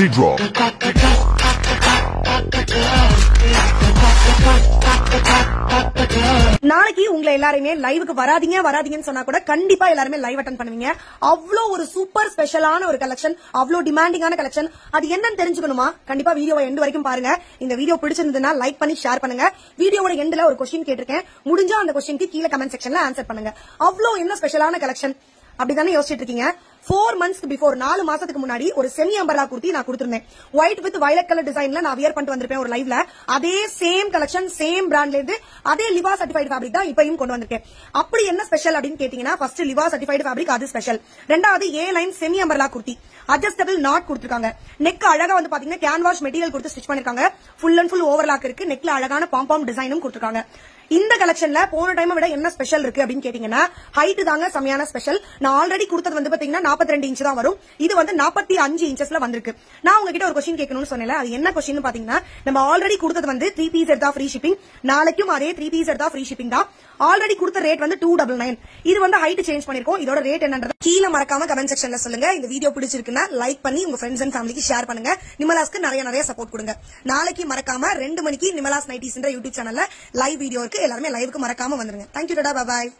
Lucky Draw. நாளைக்கு உங்களை எல்லாருமே லைவுக்கு வராதீங்கன்னு சொன்னா கூட கண்டிப்பா எல்லாருமே லைவ் அட்டெண்ட் பண்ணுவீங்க. அவ்வளோ ஒரு சூப்பர் ஸ்பெஷலான ஒரு கலெக்ஷன், அவ்வளோ டிமாண்டிங்கான கலெக்ஷன். அது என்னன்னு தெரிஞ்சுக்கணுமா? கண்டிப்பா வீடியோவை எண்ட் வரைக்கும் பாருங்க. இந்த வீடியோ பிடிச்சிருந்ததுன்னா லைக் பண்ணி ஷேர் பண்ணுங்க. வீடியோவோட எண்ட்ல ஒரு क्वेश्चन கேட்டிருக்கேன், முடிஞ்சா அந்த क्वेश्चनக்கு கீழே கமெண்ட் செக்ஷன்ல ஆன்சர் பண்ணுங்க. அவ்வளோ என்ன ஸ்பெஷலான கலெக்ஷன் அப்படிதானே யோசிச்சுட்டு இருக்கீங்க? 4 months பிஃபோர் 4 மாசத்துக்கு முன்னாடி ஒரு செமி அம்பர்லா குர்த்தி நான் கொடுத்திருந்தேன். ஒயிட் வித் வயலட் கலர் டிசைன்ல நான் வியர் பண்ணிட்டு வந்திருப்பேன் ஒரு லைவ்ல. அதே சேம் கலெக்ஷன், சேம் பிராண்ட்ல இருந்து அதே லிவா சர்டிஃபைட் ஃபேப்ரிக் தான் இப்பயும் கொண்டு வந்திருக்கேன். அப்படி என்ன ஸ்பெஷல் அப்படின்னு கேட்டீங்கன்னா, ஃபர்ஸ்ட் லிவா சர்டிஃபைட் ஃபேப்ரிக் அது ஸ்பெஷல். ரெண்டாவது A line semi umbrella kurti, adjustable knot கொடுத்திருக்காங்க. நெக் அழகா வந்து பாத்தீங்கன்னா கேன்வாஷ் மெட்டீரியல் கொடுத்து ஸ்டிச் பண்ணிருக்காங்க. ஃபுல் அண்ட் ஃபுல் ஓவர்லாக் இருக்கு. நெக்ல அழகான பாம் டிசைனும் கொடுத்திருக்காங்க. இந்த கலெக்ஷன்ல போன டைம் விட என்ன ஸ்பெஷல் இருக்கு அப்படின்னு கேட்டீங்கன்னா, ஹைட் தாங்க செமையான ஸ்பெஷல். நான் ஆல்ரெடி கொடுத்தது வந்து பாத்தீங்கன்னா 42 இன்ச் தான் வரும். இது வந்து 45 இன்ச்சஸ்ல வந்திருக்கு. நான் உங்ககிட்ட ஒரு क्वेश्चन கேட்கணும்னு சொன்னேன். அது என்ன क्वेश्चन பாத்தீங்கன்னா, நம்ம ஆல்ரெடி கொடுத்தது வந்து 3 பீஸ் எடுத்தா ஃப்ரீ ஷிப்பிங். நாளைக்கும் அதே 3 பீஸ் எடுத்தா ஃப்ரீ ஷிப்பிங் தான். ஆல்ரெடி கொடுத்த ரேட் வந்து 299. இது வந்து ஹைட் சேஞ்ச் பண்ணிருக்கோம். இதோட ரேட் என்னன்றது கீழே மறக்காம கமெண்ட் செக்ஷன்ல சொல்லுங்க. இந்த வீடியோ பிடிச்சிருக்குன்னா லைக் பண்ணி உங்க ஃப்ரெண்ட்ஸ் அண்ட் ஃபேமிலிக்கு ஷேர் பண்ணுங்க. நிமலாஸ்க்கு நிறைய சப்போர்ட் கொடுங்க. நாளைக்கு மறக்காம 2 மணிக்கு நிமலாஸ் நைட்டிஸ் யூடியூப் சேனல்ல லைவ் வீடியோ இருக்கு. எல்லாருமே லைவுக்கு மறக்காம வந்துருங்க. Thank you, Tata, bye bye.